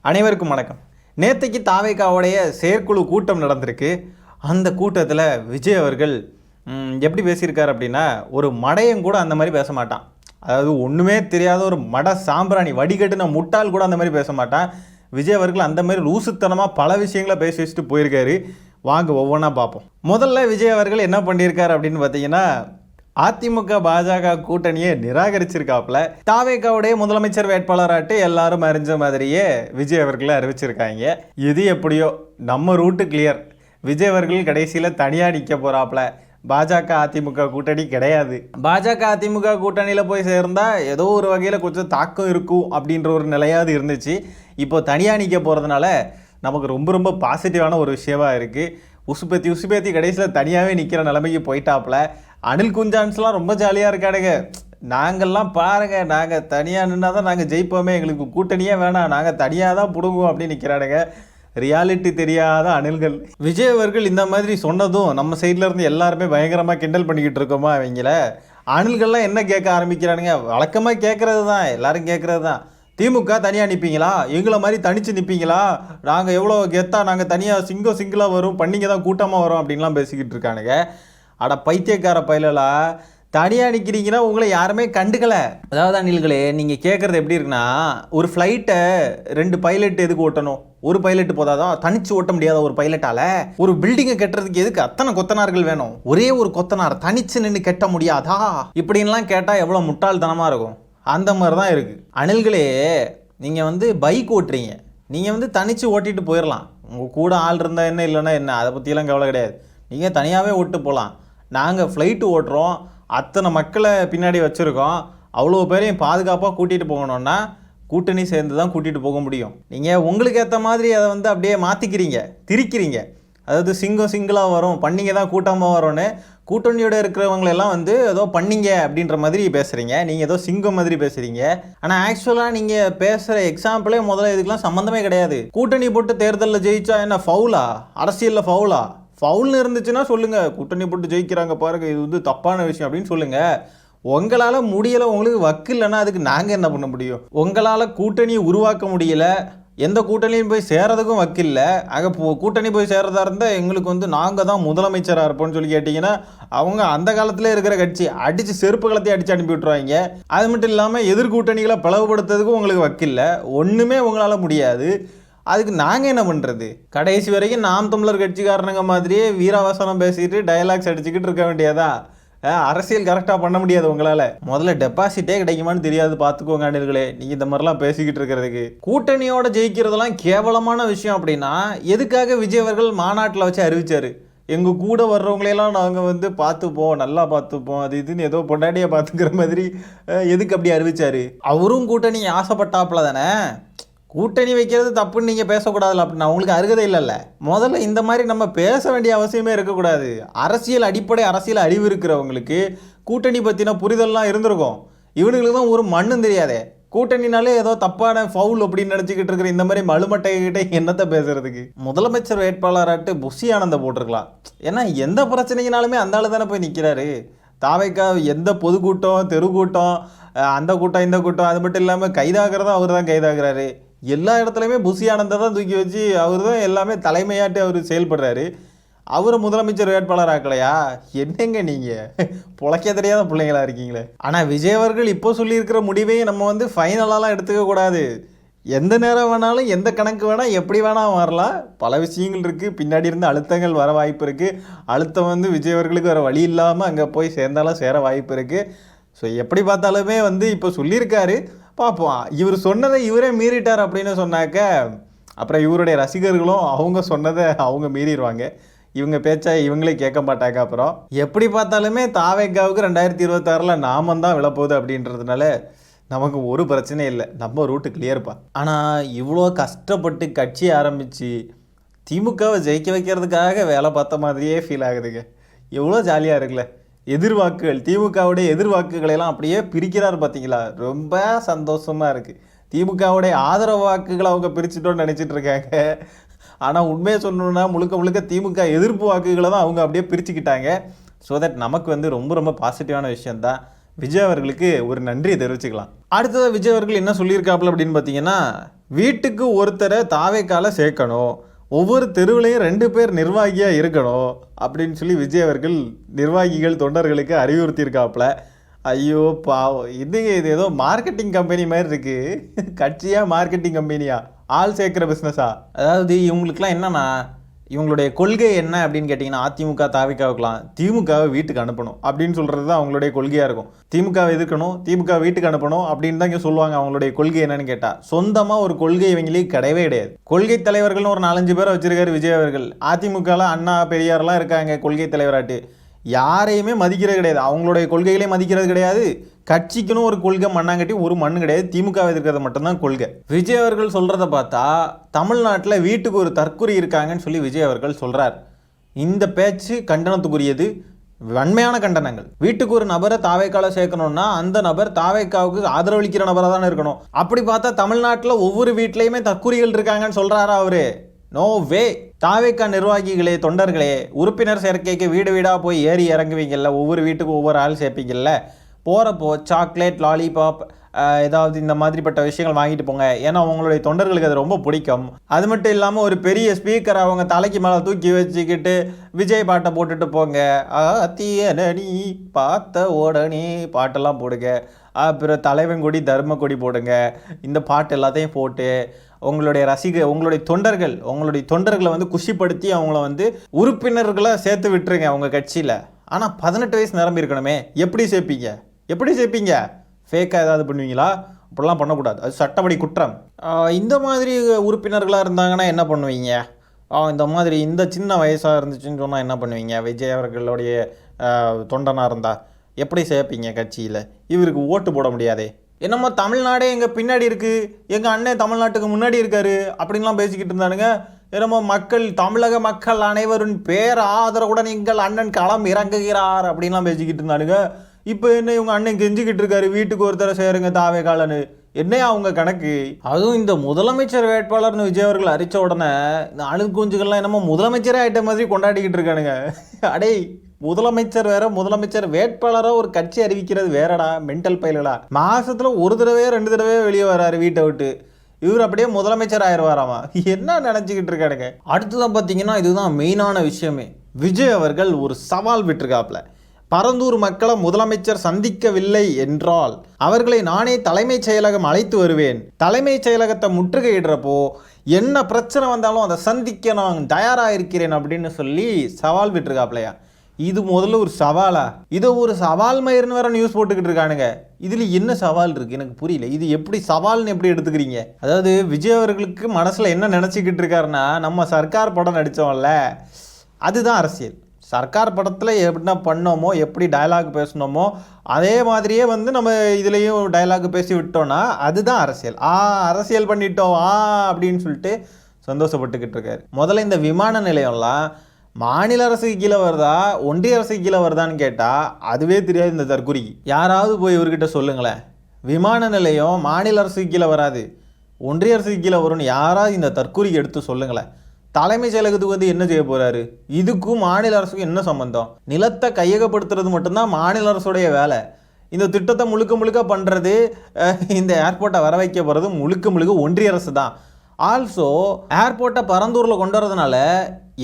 அனைவருக்கும் வணக்கம். நேற்றைக்கு தாவேகாவுடைய செயற்குழு கூட்டம் நடந்திருக்கு. அந்த கூட்டத்தில் விஜய் அவர்கள் எப்படி பேசியிருக்கார் அப்படின்னா, ஒரு மடையன் கூட அந்த மாதிரி பேச மாட்டான். அதாவது ஒன்றுமே தெரியாத ஒரு மட சாம்பிராணி வடிகட்டுன முட்டாள் கூட அந்த மாதிரி பேச மாட்டான். விஜய் அவர்கள் அந்த மாதிரி லூசுத்தனமாக பல விஷயங்களை பேசி வச்சுட்டு போயிருக்காரு. வாங்க ஒவ்வொன்றா பார்ப்போம். முதல்ல விஜய் அவர்கள் என்ன பண்ணியிருக்காரு அப்படின்னு பார்த்தீங்கன்னா, அதிமுக பாஜக கூட்டணியை நிராகரிச்சிருக்காப்புல. தாவேகாவுடைய முதலமைச்சர் வேட்பாளராட்டு எல்லாரும் அறிஞ்ச மாதிரியே விஜய் அவர்களை அறிவிச்சிருக்காங்க. இது எப்படியோ நம்ம ரூட்டு கிளியர். விஜய் அவர்கள் கடைசியில் தனியாக நிற்க போகிறாப்புல. பாஜக அதிமுக கூட்டணி கிடையாது. பாஜக அதிமுக கூட்டணியில் போய் சேர்ந்தால் ஏதோ ஒரு வகையில் கொஞ்சம் தாக்கம் இருக்கும் அப்படின்ற ஒரு நிலையாவது இருந்துச்சு. இப்போ தனியாக நிற்க போகிறதுனால நமக்கு ரொம்ப ரொம்ப பாசிட்டிவான ஒரு விஷயமா இருக்குது. உசுப்பேத்தி கடைசியில் தனியாகவே நிற்கிற நிலைமைக்கு போயிட்டாப்புல. அனில் குஞ்சான்ஸ்லாம் ரொம்ப ஜாலியாக இருக்கானுங்க. நாங்கள்லாம் பாருங்கள், நாங்கள் தனியாக நின்னா தான் நாங்கள் ஜெயிப்போமே, எங்களுக்கு கூட்டணியே வேணாம், நாங்கள் தனியாக தான் பிடுங்குவோம் அப்படின்னு நிற்கிறானுங்க. ரியாலிட்டி தெரியாத அணில்கள். விஜய் அவர்கள் இந்த மாதிரி சொன்னதும் நம்ம சைடில் இருந்து எல்லாருமே பயங்கரமாக கிண்டல் பண்ணிக்கிட்டு இருக்கோமா அவங்கள. அணில்கள்லாம் என்ன கேட்க ஆரம்பிக்கிறானுங்க, வழக்கமாக கேட்குறது தான், எல்லோரும் கேட்குறது தான். திமுக தனியாக நிற்பீங்களா, எங்களை மாதிரி தனித்து நிற்பீங்களா, நாங்கள் எவ்வளோ கெத்தா, நாங்கள் தனியாக சிங்கிளாக வரும், பண்ணிங்க தான் கூட்டமாக வரும் அப்படின்லாம் பேசிக்கிட்டு இருக்கானுங்க. அட பைத்தியக்கார பயிலலா, தனியாக நிற்கிறீங்கன்னா உங்களை யாருமே கண்டுக்கலை. அதாவது அணில்களே, நீங்கள் கேட்குறது எப்படி இருக்குன்னா, ஒரு ஃப்ளைட்டை 2 பைலட் எதுக்கு ஓட்டணும்? ஒரு பைலட் போதாதான்? தனிச்சு ஓட்ட முடியாத ஒரு பைலட்டால்? ஒரு பில்டிங்கை கட்டுறதுக்கு எதுக்கு அத்தனை கொத்தனார்கள் வேணும்? ஒரே ஒரு கொத்தனார் தனிச்சு நின்று கட்ட முடியாதா? இப்படின்லாம் கேட்டால் எவ்வளோ முட்டாள்தனமாக இருக்கும். அந்த மாதிரி தான் இருக்குது. அணில்களே, நீங்கள் பைக் ஓட்டுறீங்க, நீங்கள் தனித்து ஓட்டிகிட்டு போயிடலாம். உங்கள் கூட ஆள் இருந்தால் என்ன, இல்லைன்னா என்ன, அதை பற்றியெல்லாம் கவலை கிடையாது. நீங்கள் தனியாகவே ஓட்டு போகலாம். நாங்கள் ஃப்ளைட்டு ஓட்டுறோம், அத்தனை மக்களை பின்னாடி வச்சுருக்கோம், அவ்வளோ பேரையும் பாதுகாப்பாக கூட்டிகிட்டு போகணுன்னா கூட்டணி சேர்ந்து தான் கூட்டிகிட்டு போக முடியும். நீங்கள் உங்களுக்கு ஏற்ற மாதிரி அதை அப்படியே மாற்றிக்கிறீங்க, திரிக்கிறீங்க. அதாவது சிங்கிளாக வரும், பண்ணிங்க தான் கூட்டமாக வரும்னு கூட்டணியோட இருக்கிறவங்களெல்லாம் ஏதோ பண்ணிங்க அப்படின்ற மாதிரி பேசுகிறீங்க. நீங்கள் ஏதோ சிங்கம் மாதிரி பேசுகிறீங்க. ஆனால் ஆக்சுவலாக நீங்கள் பேசுகிற எக்ஸாம்பிளே முதல்ல இதுக்கெலாம் சம்மந்தமே கிடையாது. கூட்டணி போட்டு தேர்தலில் ஜெயிச்சா என்ன ஃபவுலா? அரசியலில் ஃபவுலா? ஃபவுல்னு இருந்துச்சுன்னா சொல்லுங்கள், கூட்டணி போட்டு ஜெயிக்கிறாங்க பாருங்கள், இது தப்பான விஷயம் அப்படின்னு சொல்லுங்கள். உங்களால் முடியலை, உங்களுக்கு வக்கு இல்லைன்னா அதுக்கு நாங்கள் என்ன பண்ண முடியும்? உங்களால் கூட்டணியை உருவாக்க முடியலை, எந்த கூட்டணியும் போய் சேரதுக்கும் வக்கில்லை. அங்கே கூட்டணி போய் சேர்றதா இருந்தால் எங்களுக்கு நாங்கள் தான் முதலமைச்சராக இருப்போம்னு சொல்லி கேட்டிங்கன்னா, அவங்க அந்த காலத்திலே இருக்கிற கட்சி அடித்து செருப்பு கலத்தையும் அடித்து அனுப்பி விட்ருவாங்க. அது மட்டும் இல்லாமல் எதிர்கூட்டணிகளை பிளவுபடுத்துறதுக்கும் உங்களுக்கு வக்கில்லை. ஒன்றுமே உங்களால் முடியாது. அதுக்கு நாங்கள் என்ன பண்ணுறது? கடைசி வரைக்கும் நாம் தமிழர் கட்சிக்காரனுங்க மாதிரியே வீராவசனம் பேசிட்டு டயலாக்ஸ் அடிச்சுக்கிட்டு இருக்க வேண்டியதா? அரசியல் கரெக்டாக பண்ண முடியாது உங்களால். முதல்ல டெபாசிட்டே கிடைக்குமான்னு தெரியாது, பார்த்துக்கோங்க அணில்களே. நீங்கள் இந்த மாதிரிலாம் பேசிக்கிட்டு இருக்கிறதுக்கு. கூட்டணியோட ஜெயிக்கிறதெல்லாம் கேவலமான விஷயம் அப்படின்னா எதுக்காக விஜய் அவர்கள் மாநாட்டில் வச்சு அறிவிச்சார்? எங்கள் கூட வர்றவங்களையெல்லாம் நாங்கள் பார்த்துப்போம், நல்லா பார்த்துப்போம், அது இதுன்னு ஏதோ பொண்டாட்டியை பார்த்துக்கிற மாதிரி எதுக்கு அப்படி அறிவிச்சார்? அவரும் கூட்டணி ஆசைப்பட்டாப்புல தானே. கூட்டணி வைக்கிறது தப்புன்னு நீங்கள் பேசக்கூடாதுல்ல, அப்படின்னா உங்களுக்கு அருகதை இல்லைல்ல. முதல்ல இந்த மாதிரி நம்ம பேச வேண்டிய அவசியமே இருக்கக்கூடாது. அரசியல் அறிவு இருக்கிறவங்களுக்கு கூட்டணி பற்றின புரிதல்லாம் இருந்திருக்கும். இவனுங்களுக்கு தான் ஒரு மண்ணும் தெரியாதே. கூட்டணினாலே ஏதோ தப்பான ஃபவுல் அப்படின்னு நினச்சிக்கிட்டு இருக்கிற இந்த மாதிரி மழுமட்டைகிட்ட என்னத்தை பேசுறதுக்கு? முதலமைச்சர் வேட்பாளராட்டு புஷி ஆனந்த போட்டிருக்கலாம். ஏன்னா எந்த பிரச்சனைக்குனாலுமே அந்த ஆள் தானே போய் நிற்கிறாரு. தாவேக்கா எந்த பொதுக்கூட்டம், தெருக்கூட்டம், அந்த கூட்டம் இந்த கூட்டம், அது மட்டும் இல்லாமல் கைதாகிறதும் அவர் தான் கைதாகிறாரு. எல்லா இடத்துலையுமே புஷி ஆனந்தை தான் தூக்கி வச்சு அவர் தான் எல்லாமே தலைமையாட்டு அவர் செயல்படுறாரு. அவரை முதலமைச்சர் வேட்பாளர் ஆக்கலையா? என்னங்க நீங்கள் பொழைக்க தெரியாத பிள்ளைங்களா இருக்கீங்களே. ஆனால் விஜய் அவர்கள் இப்போ சொல்லியிருக்கிற முடிவையும் நம்ம ஃபைனலாலாம் எடுத்துக்கக்கூடாது. எந்த நேரம் வேணாலும், எந்த கணக்கு வேணால், எப்படி வேணால் வரலாம். பல விஷயங்கள் இருக்குது, பின்னாடி இருந்து அழுத்தங்கள் வர வாய்ப்பு இருக்குது. அழுத்தம் விஜய் அவர்களுக்கு வேறு வழி இல்லாமல் அங்கே போய் சேர்ந்தாலும் சேர வாய்ப்பு இருக்குது. ஸோ எப்படி பார்த்தாலுமே இப்போ சொல்லியிருக்காரு, பார்ப்போம். இவர் சொன்னதை இவரே மீறிட்டார் அப்படின்னு சொன்னாக்க அப்புறம் இவருடைய ரசிகர்களும் அவங்க சொன்னதை அவங்க மீறிடுவாங்க. இவங்க பேச்சா இவங்களே கேட்க மாட்டாங்க. அப்புறம் எப்படி பார்த்தாலுமே தாவேகாவுக்கு 2026 நாமம் தான் விழப்போகுது அப்படின்றதுனால நமக்கு ஒரு பிரச்சனையும் இல்லை, நம்ம ரூட்டு கிளியர்ப்பா. ஆனால் இவ்வளோ கஷ்டப்பட்டு கட்சி ஆரம்பித்து திமுகவை ஜெயிக்க வைக்கிறதுக்காக வேலை பார்த்த மாதிரியே ஃபீல் ஆகுதுங்க. எவ்வளோ ஜாலியாக இருக்குல்ல. எதிர்வாக்குகள், திமுகவுடைய எதிர்வாக்குகளெல்லாம் அப்படியே பிரிக்கிறார் பார்த்தீங்களா? ரொம்ப சந்தோஷமாக இருக்குது. திமுகவுடைய ஆதரவு வாக்குகளை அவங்க பிரிச்சுட்டோன்னு நினச்சிட்டு இருக்காங்க. ஆனால் உண்மையை சொல்லணுன்னா முழுக்க திமுக எதிர்ப்பு வாக்குகளை தான் அவங்க அப்படியே பிரிச்சுக்கிட்டாங்க. ஸோ தட் நமக்கு ரொம்ப ரொம்ப பாசிட்டிவான விஷயந்தான். விஜய் அவர்களுக்கு ஒரு நன்றியை தெரிவிச்சுக்கலாம். அடுத்ததாக விஜய் அவர்கள் என்ன சொல்லியிருக்காப்புல அப்படின்னு பார்த்தீங்கன்னா, வீட்டுக்கு ஒருத்தரை தாவேக்கால சேர்க்கணும், ஒவ்வொரு தெருவுலையும் 2 பேர் நிர்வாகியாக இருக்கணும் அப்படின்னு சொல்லி விஜய் அவர்கள் நிர்வாகிகள் தொண்டர்களுக்கு அறிவுறுத்தியிருக்காப்புல. ஐயோ பாவம், இது ஏதோ மார்க்கெட்டிங் கம்பெனி மாதிரி இருக்குது. கட்சியா மார்க்கெட்டிங் கம்பெனியா, ஆள் சேர்க்குற பிஸ்னஸா? அதாவது இவங்களுக்குலாம் என்னன்னா, இவங்களுடைய கொள்கை என்ன அப்படின்னு கேட்டிங்கன்னா, அதிமுக தாவேக்காவுக்கலாம் திமுகவை வீட்டுக்கு அனுப்பணும் அப்படின்னு சொல்கிறது தான் அவங்களுடைய கொள்கையாக இருக்கும். திமுகவை எதிர்க்கணும், திமுக வீட்டுக்கு அனுப்பணும் அப்படின்னு தான் இங்கே சொல்லுவாங்க. அவங்களுடைய கொள்கை என்னன்னு கேட்டால், சொந்தமாக ஒரு கொள்கை இவங்களுக்கு கிடையவே கிடையாது. கொள்கை தலைவர்கள்னு ஒரு 4-5 பேரை வச்சிருக்காரு விஜய் அவர்கள். அதிமுகவில் அண்ணா பெரியார்லாம் இருக்காங்க கொள்கை தலைவராட்டு. யாரையுமே மதிக்கிறது கிடையாது, அவங்களுடைய கொள்கைகளே மதிக்கிறது கிடையாது. கட்சிக்குன்னு ஒரு கொள்கை மண்ணாங்கட்டி ஒரு மண்ணு கிடையாது. திமுக எதிர்க்கிறது மட்டும்தான் கொள்கை. விஜய் அவர்கள் சொல்கிறத பார்த்தா தமிழ்நாட்டில் வீட்டுக்கு ஒரு தற்குறி இருக்காங்கன்னு சொல்லி விஜய் அவர்கள் சொல்கிறார். இந்த பேச்சு கண்டனத்துக்குரியது, வன்மையான கண்டனங்கள். வீட்டுக்கு ஒரு நபரை தாவேக்கால சேர்க்கணும்னா அந்த நபர் தாவேக்காவுக்கு ஆதரவளிக்கிற நபராக தானே இருக்கணும். அப்படி பார்த்தா தமிழ்நாட்டில் ஒவ்வொரு வீட்லேயுமே தற்குறிகள் இருக்காங்கன்னு சொல்கிறாரா அவரு? நோ வே. தாவேக்கா நிர்வாகிகளே, தொண்டர்களே, உறுப்பினர் சேர்க்கைக்கு வீடு வீடாக போய் ஏறி இறங்குவீங்கல்ல, ஒவ்வொரு வீட்டுக்கும் ஒவ்வொரு ஆள் சேர்ப்பீங்கல்ல, போகிறப்போ சாக்லேட், லாலிபாப், ஏதாவது இந்த மாதிரிப்பட்ட விஷயங்கள் வாங்கிட்டு போங்க. ஏன்னா உங்களுடைய தொண்டர்களுக்கு அது ரொம்ப பிடிக்கும். அது மட்டும் இல்லாமல் ஒரு பெரிய ஸ்பீக்கரை அவங்க தலைக்கு மேலே தூக்கி வச்சுக்கிட்டு விஜய் பாட்டை போட்டுட்டு போங்க. தீயனி பார்த்த உடனே பாட்டெல்லாம் போடுங்க. அப்புறம் தலைவன்கொடி தர்மக்கொடி போடுங்க. இந்த பாட்டு எல்லாத்தையும் போட்டு உங்களுடைய தொண்டர்களை வந்து குஷிப்படுத்தி அவங்கள வந்து உறுப்பினர்களை சேர்த்து விட்டுருங்க அவங்க கட்சியில். ஆனால் 18 வயசு நிரம்பி இருக்கணுமே, எப்படி சேர்ப்பீங்க? ஃபேக்காக ஏதாவது பண்ணுவீங்களா? அப்படிலாம் பண்ணக்கூடாது, அது சட்டப்படி குற்றம். இந்த மாதிரி உறுப்பினர்களாக இருந்தாங்கன்னா என்ன பண்ணுவீங்க? இந்த மாதிரி இந்த சின்ன வயசாக இருந்துச்சுன்னு சொன்னால் என்ன பண்ணுவீங்க? விஜய் அவர்களுடைய தொண்டனாக இருந்தால் எப்படி சேர்ப்பீங்க கட்சியில்? இவருக்கு ஓட்டு போட முடியாதே. என்னமோ தமிழ்நாடே எங்கள் பின்னாடி இருக்குது, எங்கள் அண்ணன் தமிழ்நாட்டுக்கு முன்னாடி இருக்காரு அப்படின்லாம் பேசிக்கிட்டு இருந்தானுங்க. என்னமோ தமிழக மக்கள் அனைவரும் பேர் ஆதரவுடன் எங்கள் அண்ணன் களம் இறங்குகிறார் அப்படின்லாம் பேசிக்கிட்டு இருந்தானுங்க. இப்போ என்ன இவங்க அண்ணன் கெஞ்சிக்கிட்டு இருக்காரு, வீட்டுக்கு ஒருத்தரை சேருங்க தாவேக்காலன்னு. என்ன அவங்க கணக்கு? அதுவும் இந்த முதலமைச்சர் வேட்பாளர்னு விஜய் அவர்கள் அறிச்ச உடனே இந்த அணுகுஞ்சுகள்லாம் என்னமோ முதலமைச்சரே ஆயிட்ட மாதிரி கொண்டாடிக்கிட்டு இருக்கானுங்க. அடே, முதலமைச்சர் வேற, முதலமைச்சர் வேட்பாளராக ஒரு கட்சி அறிவிக்கிறது வேறடா, மென்டல் பயிலடா. மாசத்துல 1 தடவை 2 தடவை வெளியே வராரு வீட்டை விட்டு. இவர் அப்படியே முதலமைச்சர் ஆயிடுவாராமா. என்ன நினச்சிக்கிட்டு இருக்கானுங்க. அடுத்ததான் பார்த்தீங்கன்னா, இதுதான் மெயினான விஷயமே. விஜய் அவர்கள் ஒரு சவால் விட்டுருக்காப்புல. பரந்தூர் மக்களை முதலமைச்சர் சந்திக்கவில்லை என்றால் அவர்களை நானே தலைமைச் செயலகம் அழைத்து வருவேன். தலைமைச் செயலகத்தை முற்றுகையிடுறப்போ என்ன பிரச்சனை வந்தாலும் அதை சந்திக்க நான் தயாராக இருக்கிறேன் அப்படின்னு சொல்லி சவால் விட்டுருக்காப்லையா. இது முதல்ல ஒரு சவாலா? இதை ஒரு சவால் மயிர்னு வேற நியூஸ் போட்டுக்கிட்டு இருக்கானுங்க. இதில் என்ன சவால் இருக்குது எனக்கு புரியல. இது எப்படி சவால்னு எப்படி எடுத்துக்கிறீங்க? அதாவது விஜய் அவர்களுக்கு மனசில் என்ன நினச்சிக்கிட்டு இருக்காருன்னா, நம்ம சர்க்கார் படம் நடித்தோம்ல, அதுதான் அரசியல். சர்க்கார் படத்தில் எப்படின்னா பண்ணோமோ, எப்படி டயலாக் பேசணுமோ அதே மாதிரியே வந்து நம்ம இதுலேயும் டயலாக் பேசி விட்டோன்னா அதுதான் அரசியல். அரசியல் பண்ணிட்டோம் அப்படின்னு சொல்லிட்டு சந்தோஷப்பட்டுக்கிட்டு இருக்காரு. முதல்ல இந்த விமான நிலையம்லாம் மாநில அரசுக்கு கீழே வருதா, ஒன்றிய அரசுக்கு கீழே வருதான்னு கேட்டால் அதுவே தெரியாது இந்த தற்குறிக்கு. யாராவது போய் இவர்கிட்ட சொல்லுங்களேன், விமான நிலையம் மாநில அரசுக்கு கீழே வராது, ஒன்றிய அரசுக்கு கீழே வரும்னு யாராவது இந்த தற்குறிக்கு எடுத்து சொல்லுங்களேன். தலைமைச் செயலகத்துக்கு வந்து என்ன செய்ய போகிறாரு? இதுக்கும் மாநில அரசுக்கும் என்ன சம்பந்தம்? நிலத்தை கையகப்படுத்துறது மட்டும்தான் மாநில அரசுடைய வேலை. இந்த திட்டத்தை முழுக்க பண்ணுறது, இந்த ஏர்போர்ட்டை வர வைக்க போகிறது முழுக்க ஒன்றிய அரசு தான். ஆல்சோ ஏர்போர்ட்டை பரந்தூரில் கொண்டு வரதுனால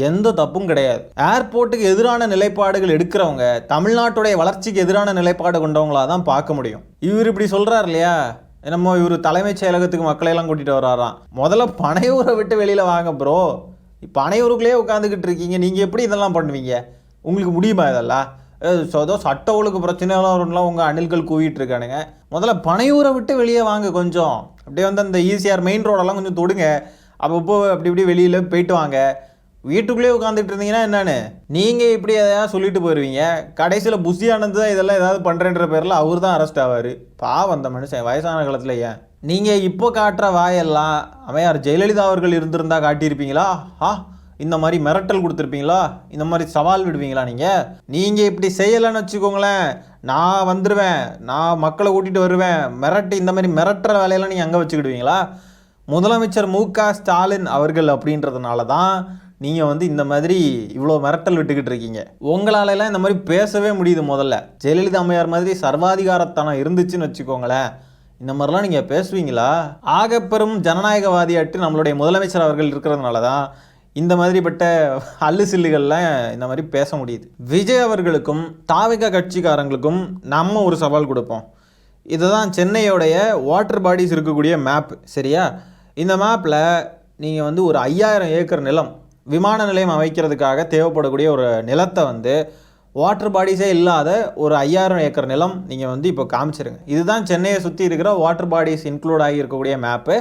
எந்த தப்பும் கிடையாது. ஏர்போர்ட்டுக்கு எதிரான நிலைப்பாடுகள் எடுக்கிறவங்க தமிழ்நாட்டுடைய வளர்ச்சிக்கு எதிரான நிலைப்பாடு கொண்டவங்களாக தான் பார்க்க முடியும். இவர் இப்படி சொல்கிறார் இல்லையா, என்னமோ இவர் தலைமைச் செயலகத்துக்கு மக்களையெல்லாம் கூட்டிகிட்டு வர்றாராம். முதல்ல பனையூரை விட்டு வெளியில் வாங்க ப்ரோ. பனையூருக்குள்ளேயே உட்காந்துக்கிட்டு இருக்கீங்க, நீங்கள் எப்படி இதெல்லாம் பண்ணுவீங்க? உங்களுக்கு முடியுமா இதெல்லாம்? ஏதோ சட்ட ஒழுங்கு பிரச்சனைலாம் வரும்லாம் உங்கள் அணில்கள் கூவிட்டு இருக்கானுங்க. முதல்ல பனையூரை விட்டு வெளியே வாங்க கொஞ்சம். அப்படியே வந்து அந்த ஈசிஆர் மெயின் ரோடெல்லாம் கொஞ்சம் தொடுங்க. அப்பப்போ அப்படி இப்படி வெளியில் போயிட்டு வாங்க. வீட்டுக்குள்ளேயே உட்காந்துட்டு இருந்தீங்கன்னா என்னன்னு நீங்கள் இப்படி எதாவது சொல்லிட்டு போயிடுவீங்க. கடைசியில் புஷி ஆனந்த் தான் இதெல்லாம் ஏதாவது பண்ணுறேன்ற பேரில் அவர் தான் அரெஸ்ட் ஆவார். பாவம் அந்த மனுஷன் வயசான காலத்தில். ஏன் நீங்கள் இப்போ காட்டுற வாயெல்லாம் அம்மையார் ஜெயலலிதா அவர்கள் இருந்திருந்தா காட்டியிருப்பீங்களா? இந்த மாதிரி மிரட்டல் கொடுத்துருப்பீங்களா? இந்த மாதிரி சவால் விடுவீங்களா? நீங்கள் இப்படி செய்யலைன்னு வச்சுக்கோங்களேன், நான் வந்துடுவேன், நான் மக்களை கூட்டிகிட்டு வருவேன், இந்த மாதிரி மிரட்டுற வேலையெல்லாம் நீங்கள் அங்கே வச்சுக்கிடுவீங்களா? முதலமைச்சர் மு.க. ஸ்டாலின் அவர்கள் அப்படின்றதுனால தான் நீங்கள் வந்து இந்த மாதிரி இவ்வளோ மிரட்டல் விட்டுக்கிட்டு இருக்கீங்க. உங்களாலெல்லாம் இந்த மாதிரி பேசவே முடியுது. முதல்ல ஜெயலலிதா அம்மையார் மாதிரி சர்வாதிகாரத்தனம் இருந்துச்சுன்னு வச்சுக்கோங்களேன், இந்த மாதிரிலாம் நீங்கள் பேசுவீங்களா? ஆகப்பெரும் ஜனநாயகவாதியாட்டு நம்மளுடைய முதலமைச்சர் அவர்கள் இருக்கிறதுனால தான் இந்த மாதிரிப்பட்ட அல்லு சில்லுகள்லாம் இந்த மாதிரி பேச முடியுது. விஜய் அவர்களுக்கும் தாவிக கட்சிக்காரங்களுக்கும் நம்ம ஒரு சவால் கொடுப்போம். இதுதான் சென்னையோடைய வாட்டர் பாடிஸ் இருக்கக்கூடிய மேப், சரியா? இந்த மேப்பில் நீங்கள் வந்து ஒரு 5000 ஏக்கர் நிலம் விமான நிலையம் அமைக்கிறதுக்காக தேவைப்படக்கூடிய ஒரு நிலத்தை வாட்டர் பாடிஸே இல்லாத ஒரு 5000 ஏக்கர் நிலம் நீங்கள் இப்போ காமிச்சிருங்க. இதுதான் சென்னையை சுற்றி இருக்கிற வாட்டர் பாடிஸ் இன்க்ளூட் ஆகி இருக்கக்கூடிய மேப்பு.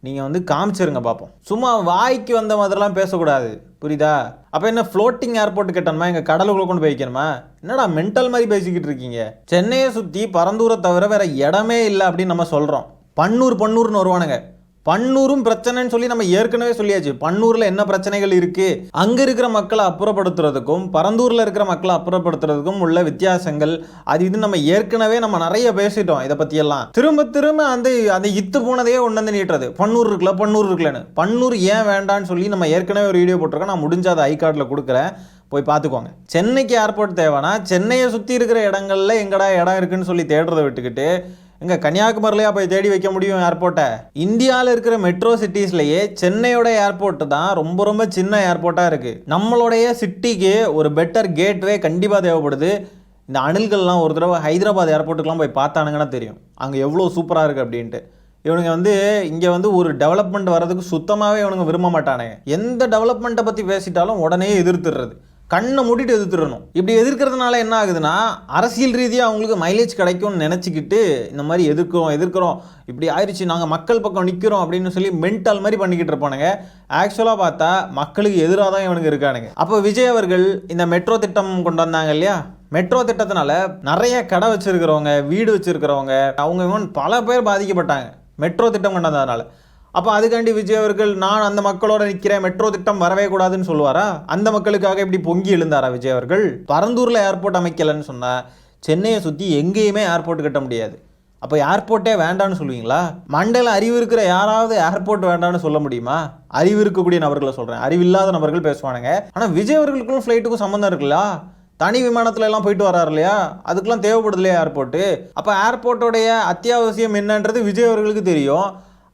நீங்கள் காமிச்சிருங்க பார்ப்போம். சும்மா வாய்க்கு வந்த மாதிரிலாம் பேசக்கூடாது, புரியுதா? அப்போ என்ன ஃப்ளோட்டிங் ஏர்போர்ட் கட்டணுமா? எங்கள் கடலுக்குள்ளே கொண்டு போய் வைக்கணுமா? என்னடா மென்டல் மாதிரி பேசிக்கிட்டு இருக்கீங்க? சென்னையை சுற்றி பரந்தூரை தவிர வேறு இடமே இல்லை அப்படின்னு நம்ம சொல்கிறோம். பன்னூர்னு வருவானுங்க. பன்னூரும் பிரச்சனைன்னு சொல்லி நம்ம ஏற்கனவே சொல்லியாச்சு. பன்னூரில் என்ன பிரச்சனைகள் இருக்குது, அங்கே இருக்கிற மக்களை அப்புறப்படுத்துறதுக்கும் பரந்தூரில் இருக்கிற மக்களை அப்புறப்படுத்துறதுக்கும் உள்ள வித்தியாசங்கள் இது நம்ம ஏற்கனவே நிறைய பேசிட்டோம். இதை பற்றியெல்லாம் திரும்ப அந்த இத்து போனதையே ஒன்று வந்து நீட்டுறது. பன்னூர் இருக்குல்லன்னு பன்னூர் ஏன் வேண்டான்னு சொல்லி நம்ம ஏற்கனவே ஒரு வீடியோ போட்டிருக்கோம். நான் முடிஞ்ச அதை ஐ கார்டில் கொடுக்குறேன், போய் பார்த்துக்கோங்க. சென்னைக்கு ஏர்போர்ட் தேவைன்னா சென்னையை சுற்றி இருக்கிற இடங்கள்ல எங்கடா இடம் இருக்குன்னு சொல்லி தேடுறதை விட்டுக்கிட்டு எங்கள் கன்னியாகுமரிலையா போய் தேடி வைக்க முடியும் ஏர்போர்ட்டை? இந்தியாவில் இருக்கிற மெட்ரோ சிட்டிஸ்லேயே சென்னையோட ஏர்போர்ட்டு தான் ரொம்ப சின்ன ஏர்போர்ட்டாக இருக்குது. நம்மளுடைய சிட்டிக்கு ஒரு பெட்டர் கேட்வே கண்டிப்பாக தேவைப்படுது. இந்த அணில்கள்லாம் ஒரு தடவை ஹைதராபாத் ஏர்போர்ட்டுக்கெலாம் போய் பார்த்தானுங்கன்னா தெரியும் அங்கே எவ்வளோ சூப்பராக இருக்குது அப்படின்ட்டு. இவனுங்க இங்கே ஒரு டெவலப்மெண்ட் வர்றதுக்கு சுத்தமாகவே இவனுங்க விரும்ப மாட்டானுங்க. எந்த டெவலப்மெண்ட்டை பற்றி பேசிட்டாலும் உடனே எதிர்த்துடுறது, கண்ணை மூடிட்டு எதிர்த்துடணும். இப்படி எதிர்க்கிறதுனால என்ன ஆகுதுன்னா, அரசியல் ரீதியாக அவங்களுக்கு மைலேஜ் கிடைக்கும்னு நினச்சிக்கிட்டு இந்த மாதிரி எதிர்க்கிறோம் இப்படி ஆயிடுச்சு, நாங்கள் மக்கள் பக்கம் நிற்கிறோம் அப்படின்னு சொல்லி மென்டல் மாதிரி பண்ணிக்கிட்டு இருப்பானுங்க. ஆக்சுவலாக பார்த்தா மக்களுக்கு எதிராக தான் இவனுங்க இருக்கானுங்க. அப்போ விஜய் அவர்கள் இந்த மெட்ரோ திட்டம் கொண்டு வந்தாங்க இல்லையா? மெட்ரோ திட்டத்தினால நிறைய கடை வச்சுருக்கிறவங்க, வீடு வச்சுருக்கிறவங்க, அவங்க பல பேர் பாதிக்கப்பட்டாங்க மெட்ரோ திட்டம் கொண்டு வந்ததுனால. அப்போ அதுக்காண்டி விஜய் அவர்கள் நான் அந்த மக்களோட நிற்கிறேன், மெட்ரோ திட்டம் வரவே கூடாதுன்னு சொல்லுவாரா? அந்த மக்களுக்காக இப்படி பொங்கி எழுந்தாரா விஜய் அவர்கள்? பரந்தூரில் ஏர்போர்ட் அமைக்கலைன்னு சொன்னால் சென்னையை சுற்றி எங்கேயுமே ஏர்போர்ட் கட்ட முடியாது. அப்போ ஏர்போர்ட்டே வேண்டான்னு சொல்லுவீங்களா? மண்டல அறிவு இருக்கிற யாராவது ஏர்போர்ட் வேண்டான்னு சொல்ல முடியுமா? அறிவு இருக்கக்கூடிய நபர்களை சொல்கிறேன், அறிவில்லாத நபர்கள் பேசுவானுங்க. ஆனால் விஜய் அவர்களுக்கும் ஃப்ளைட்டுக்கும் சம்மந்தம் இருக்குல்ல? தனி விமானத்துல எல்லாம் போயிட்டு வராரு இல்லையா? அதுக்கெல்லாம் தேவைப்படுது இல்லையா ஏர்போர்ட்டு? அப்போ ஏர்போர்ட்டோடைய அத்தியாவசியம் என்னன்றது விஜய் அவர்களுக்கு தெரியும்.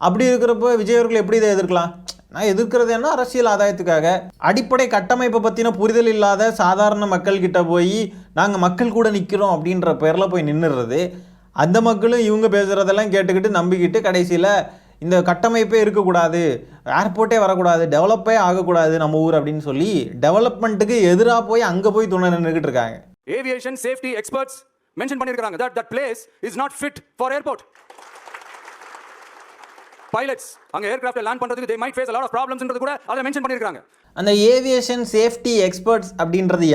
அப்படி இருக்கிறப்போ விஜய் அவர்கள் எப்படி இதை எதிர்க்கலாம்? நான் எதிர்க்கிறது என்ன, அரசியல் ஆதாயத்துக்காக. அடிப்படை கட்டமைப்பை பற்றின புரிதல் இல்லாத சாதாரண மக்கள்கிட்ட போய் நாங்கள் மக்கள் கூட நிற்கிறோம் அப்படின்ற பேரில் போய் நின்றுறது. அந்த மக்களும் இவங்க பேசுகிறதெல்லாம் கேட்டுக்கிட்டு நம்பிக்கிட்டு கடைசியில் இந்த கட்டமைப்பே இருக்கக்கூடாது, ஏர்போர்ட்டே வரக்கூடாது, டெவலப்பே ஆகக்கூடாது நம்ம ஊர் அப்படின்னு சொல்லி டெவலப்மெண்ட்டுக்கு எதிராக போய் அங்கே போய் துணை நின்றுக்கிட்டு இருக்காங்க. ஏவியேஷன் சேஃப்டி எக்ஸ்பர்ட்ஸ் மென்ஷன் பண்ணியிருக்காங்க that place is not fit for airport. Pilots அங்க ஏர்கிராஃப்ட் லேண்ட் பண்றதுக்கு they might face a lot of problems ன்றது கூட அத மென்ஷன் பண்ணிருக்காங்க. அந்த ஏவியேஷன் சேஃப்டி எக்ஸ்பர்ட்ஸ் அப்படின்றது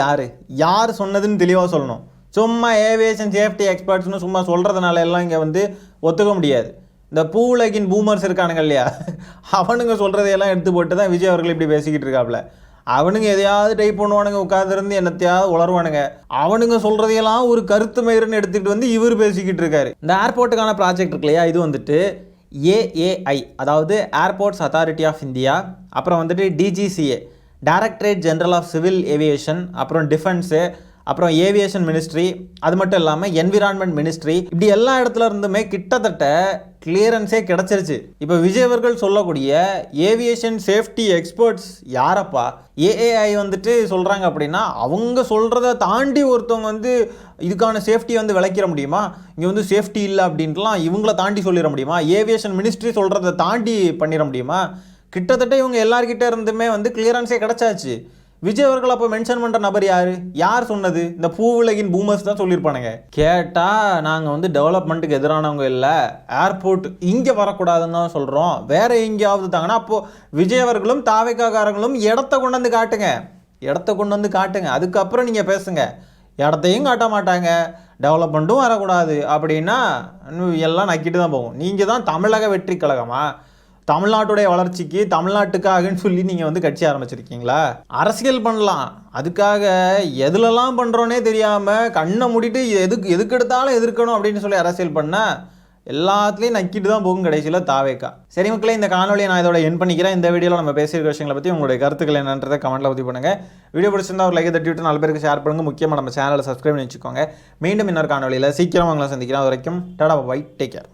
யார் சொன்னதுன்னு தெளிவாக சொல்லணும். சும்மா ஏவியேஷன் சேஃப்டி எக்ஸ்பர்ட்ஸ்னு சும்மா சொல்கிறதுனால எல்லாம் இங்கே ஒத்துக்க முடியாது. இந்த பூவுலகின் பூமர்ஸ் இருக்கானுங்க இல்லையா, அவனுங்க சொல்கிறதையெல்லாம் எடுத்து போட்டு தான் விஜய் அவர்கள் இப்படி பேசிக்கிட்டு இருக்காப்புல. அவனுங்க எதையாவது டைப் பண்ணுவானுங்க, உட்காந்துருந்து என்னத்தையாவது உளருவானுங்க. அவனுங்க சொல்கிறதையெல்லாம் ஒரு கருத்து மயிறுன்னு எடுத்துகிட்டு இவர் பேசிக்கிட்டு இருக்காரு. இந்த ஏர்போர்ட்டுக்கான ப்ராஜெக்ட் இருக்கு இல்லையா, இது ஏஏஐ, அதாவது ஏர்போர்ட்ஸ் அத்தாரிட்டி ஆஃப் இந்தியா, அப்புறம் DGCA, directorate general of civil aviation, அப்புறம் டிஃபென்ஸு, அப்புறம் ஏவியேஷன் மினிஸ்ட்ரி, அது மட்டும் இல்லாமல் என்விரான்மெண்ட் மினிஸ்ட்ரி, இப்படி எல்லா இடத்துல இருந்துமே கிட்டத்தட்ட கிளியரன்ஸே கிடச்சிருச்சு. இப்போ விஜய் அவர்கள் சொல்லக்கூடிய ஏவியேஷன் சேஃப்டி எக்ஸ்பர்ட்ஸ் யாரப்பா? ஏஏஐ சொல்கிறாங்க அப்படின்னா அவங்க சொல்கிறத தாண்டி ஒருத்தவங்க இதுக்கான சேஃப்டியை விளக்கிற முடியுமா? இங்கே சேஃப்டி இல்லை அப்படின்ட்டுலாம் இவங்கள தாண்டி சொல்லிட முடியுமா? ஏவியேஷன் மினிஸ்ட்ரி சொல்கிறத தாண்டி பண்ணிட முடியுமா? கிட்டத்தட்ட இவங்க எல்லார்கிட்ட இருந்துமே கிளியரன்ஸே கிடச்சாச்சு. விஜய் அவர்கள் அப்போ மென்ஷன் பண்ணுற நபர் யார் சொன்னது? இந்த பூவுலகின் பூமர்ஸ் தான் சொல்லியிருப்பானுங்க. கேட்டால் நாங்கள் டெவலப்மெண்ட்டுக்கு எதிரானவங்க இல்லை, ஏர்போர்ட் இங்கே வரக்கூடாதுன்னு தான் சொல்கிறோம், வேற எங்கேயாவது தாங்கன்னா அப்போது விஜய் அவர்களும் தாவேக்காரங்களும் இடத்த கொண்டு காட்டுங்க, அதுக்கப்புறம் நீங்கள் பேசுங்க. இடத்தையும் காட்ட மாட்டாங்க, டெவலப்மெண்ட்டும் வரக்கூடாது அப்படின்னா எல்லாம் நக்கிட்டு தான் போகும். நீங்கள் தான் தமிழக வெற்றி கழகமா? தமிழ்நாட்டுடைய வளர்ச்சிக்கு தமிழ்நாட்டுக்காகன்னு சொல்லி நீங்கள் கட்சி ஆரம்பிச்சிருக்கீங்களா? அரசியல் பண்ணலாம், அதுக்காக எதுலலாம் பண்ணுறோன்னே தெரியாமல் கண்ணை மூடிட்டு எதுக்கு எடுத்தாலும் எதிர்க்கணும் அப்படின்னு சொல்லி அரசியல் பண்ணால் எல்லாத்துலேயும் நக்கிட்டு தான் போகும் கடைசியில் தாவேக்கா. சரி மக்களே, இந்த காணொலியை நான் இதோட என் பண்ணிக்கிறேன். இந்த வீடியோவில் நம்ம பேசியிருக்க விஷயங்களை பற்றி உங்களுடைய கருத்துக்கள் என்னன்றதை கமெண்ட்டில் பதிவு பண்ணுங்கள். வீடியோ பிடிச்சிருந்தா ஒரு லைக் தட்டி விட்டு 4 பேருக்கு ஷேர் பண்ணுங்கள். முக்கியமாக நம்ம சேனலை சப்ஸ்கிரைப் பண்ணி வச்சுக்கோங்க. மீண்டும் இன்னொரு காணொலியில் சீக்கிரம் உங்களை சந்திக்கிறேன். அது வரைக்கும் டாடா பை, டேக் கேர்.